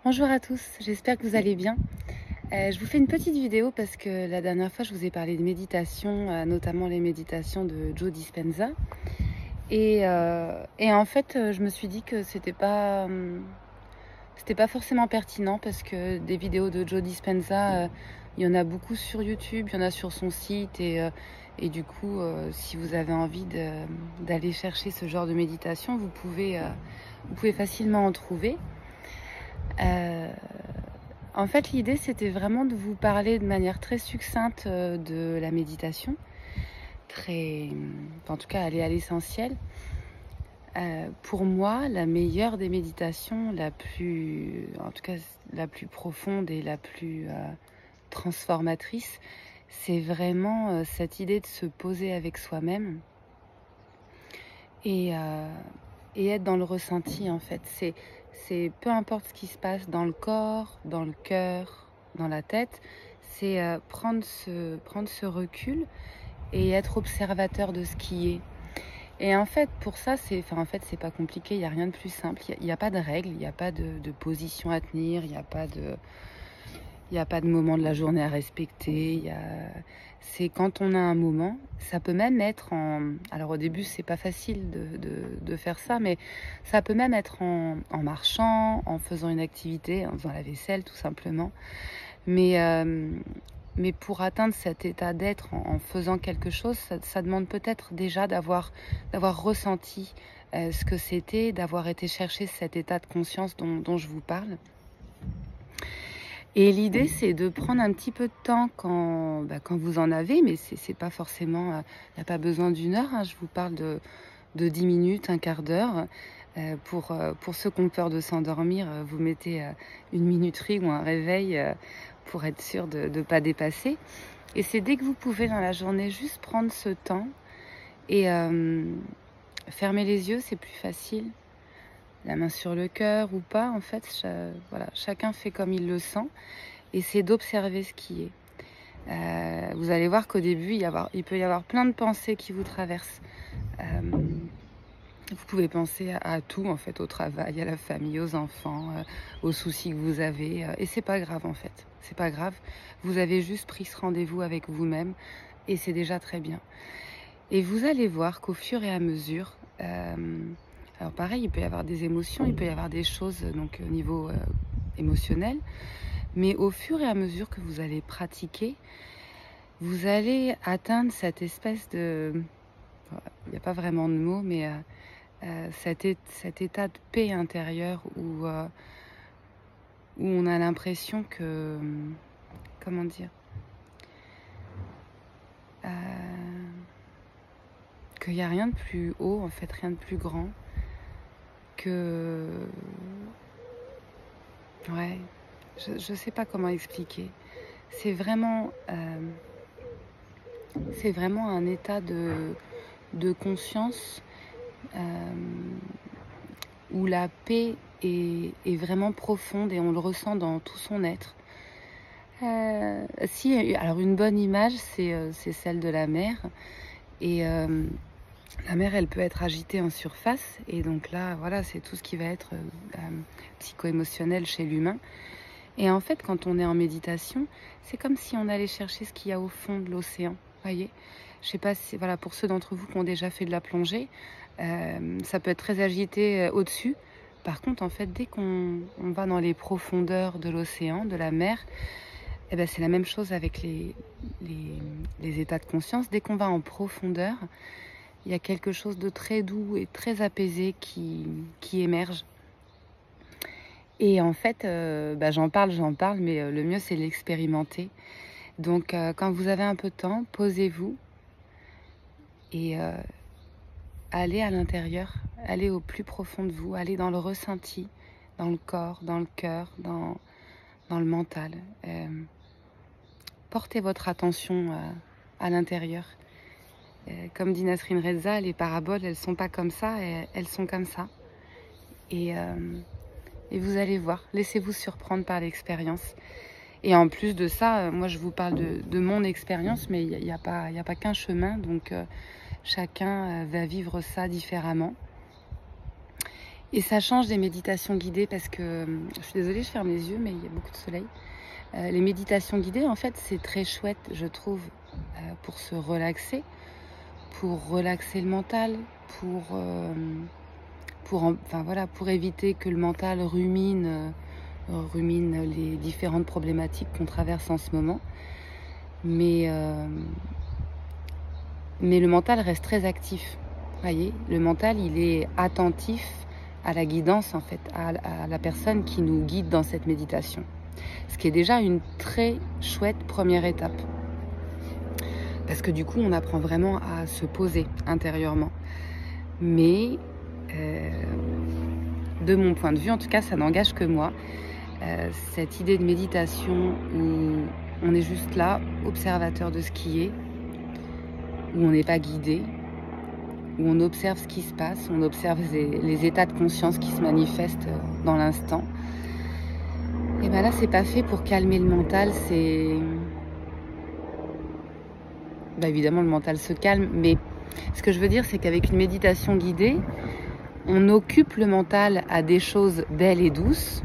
Bonjour à tous, j'espère que vous allez bien. Je vous fais une petite vidéo parce que la dernière fois je vous ai parlé de méditation, notamment les méditations de Joe Dispenza. Et en fait, je me suis dit que c'était pas forcément pertinent parce que des vidéos de Joe Dispenza, il y en a beaucoup sur YouTube, il y en a sur son site et du coup, si vous avez envie d'aller chercher ce genre de méditation, vous pouvez facilement en trouver. En fait, l'idée, c'était vraiment de vous parler de manière très succincte de la méditation, en tout cas, aller à l'essentiel. Pour moi, la meilleure des méditations, en tout cas, la plus profonde et la plus transformatrice, c'est vraiment cette idée de se poser avec soi-même et, être dans le ressenti, en fait. C'est peu importe ce qui se passe dans le corps, dans le cœur, dans la tête, c'est prendre ce recul et être observateur de ce qui est. Et en fait, pour ça, c'est pas compliqué, il n'y a rien de plus simple. Il n'y a pas de règles, il n'y a pas de position à tenir, il n'y a pas de moment de la journée à respecter. C'est quand on a un moment, ça peut même être en... Alors au début, c'est pas facile de faire ça, mais ça peut même être en marchant, en faisant une activité, en faisant la vaisselle tout simplement. Mais pour atteindre cet état d'être en faisant quelque chose, ça demande peut-être déjà d'avoir ressenti ce que c'était, d'avoir été chercher cet état de conscience dont je vous parle. Et l'idée, c'est de prendre un petit peu de temps quand vous en avez, mais c'est pas forcément, il n'y a pas besoin d'une heure, hein, je vous parle de 10 minutes, un quart d'heure. Pour ceux qui ont peur de s'endormir, vous mettez une minuterie ou un réveil pour être sûr de ne pas dépasser. Et c'est dès que vous pouvez dans la journée, juste prendre ce temps et fermer les yeux, c'est plus facile. La main sur le cœur ou pas, en fait, chacun fait comme il le sent. Et c'est d'observer ce qui est. Vous allez voir qu'au début, il peut y avoir plein de pensées qui vous traversent. Vous pouvez penser à tout, en fait, au travail, à la famille, aux enfants, aux soucis que vous avez. Et c'est pas grave, en fait. C'est pas grave. Vous avez juste pris ce rendez-vous avec vous-même et c'est déjà très bien. Et vous allez voir qu'au fur et à mesure, alors pareil, il peut y avoir des émotions, il peut y avoir des choses donc au niveau émotionnel, mais au fur et à mesure que vous allez pratiquer, vous allez atteindre cette espèce de... Il n'y a pas vraiment de mots, mais cet état de paix intérieure où on a l'impression que... Comment dire qu'il n'y a rien de plus haut, en fait, rien de plus grand, que... Ouais, je sais pas comment expliquer. C'est vraiment un état de conscience où la paix est vraiment profonde et on le ressent dans tout son être. Alors une bonne image, c'est celle de la mer. Et la mer, elle peut être agitée en surface. Et donc là, voilà, c'est tout ce qui va être psycho-émotionnel chez l'humain. Et en fait, quand on est en méditation, c'est comme si on allait chercher ce qu'il y a au fond de l'océan. Voyez, je sais pas si, voilà, pour ceux d'entre vous qui ont déjà fait de la plongée, ça peut être très agité au-dessus. Par contre, en fait, dès qu'on va dans les profondeurs de l'océan, de la mer, eh ben, c'est la même chose avec les états de conscience. Dès qu'on va en profondeur, il y a quelque chose de très doux et très apaisé qui émerge. Et en fait, j'en parle, mais le mieux, c'est l'expérimenter. Donc, quand vous avez un peu de temps, posez-vous et allez à l'intérieur, allez au plus profond de vous, allez dans le ressenti, dans le corps, dans le cœur, dans le mental. Portez votre attention à l'intérieur. Comme dit Nasrin Reza, les paraboles, elles sont pas comme ça, elles sont comme ça. Et vous allez voir, laissez-vous surprendre par l'expérience. Et en plus de ça, moi je vous parle de mon expérience, mais il n'y a pas qu'un chemin, donc chacun va vivre ça différemment. Et ça change des méditations guidées parce que, je suis désolée, je ferme les yeux, mais il y a beaucoup de soleil. Les méditations guidées, en fait, c'est très chouette, je trouve, pour se relaxer, pour relaxer le mental, enfin, voilà, pour éviter que le mental rumine les différentes problématiques qu'on traverse en ce moment. Mais le mental reste très actif. Voyez, le mental, il est attentif à la guidance, en fait, à la personne qui nous guide dans cette méditation. Ce qui est déjà une très chouette première étape. Parce que du coup, on apprend vraiment à se poser intérieurement. Mais, de mon point de vue, en tout cas, ça n'engage que moi. Cette idée de méditation où on est juste là, observateur de ce qui est, où on n'est pas guidé, où on observe ce qui se passe, on observe les états de conscience qui se manifestent dans l'instant. Et bien là, c'est pas fait pour calmer le mental, évidemment, le mental se calme, mais ce que je veux dire, c'est qu'avec une méditation guidée, on occupe le mental à des choses belles et douces,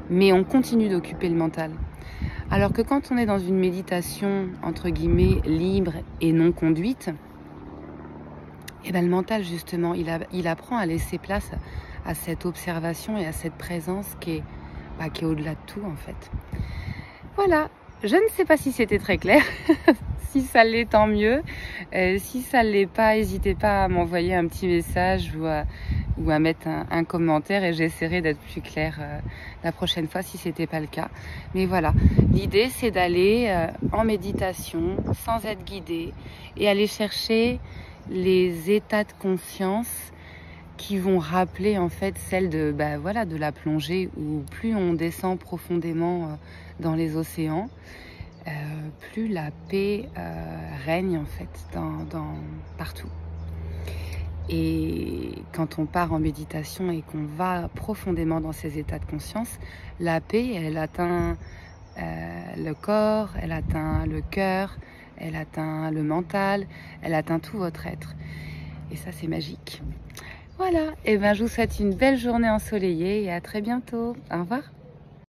mais on continue d'occuper le mental. Alors que quand on est dans une méditation, entre guillemets, libre et non conduite, et ben le mental, justement, il apprend à laisser place à cette observation et à cette présence qui est au-delà de tout, en fait. Voilà, je ne sais pas si c'était très clair. Si ça l'est, tant mieux. Si ça ne l'est pas, n'hésitez pas à m'envoyer un petit message ou à mettre un commentaire et j'essaierai d'être plus claire la prochaine fois si c'était pas le cas. Mais voilà, l'idée c'est d'aller en méditation sans être guidé et aller chercher les états de conscience qui vont rappeler en fait celle de la plongée où plus on descend profondément dans les océans, plus la paix règne en fait partout. Et quand on part en méditation et qu'on va profondément dans ces états de conscience, la paix, elle atteint le corps, elle atteint le cœur, elle atteint le mental, elle atteint tout votre être. Et ça, c'est magique. Voilà, et je vous souhaite une belle journée ensoleillée et à très bientôt. Au revoir.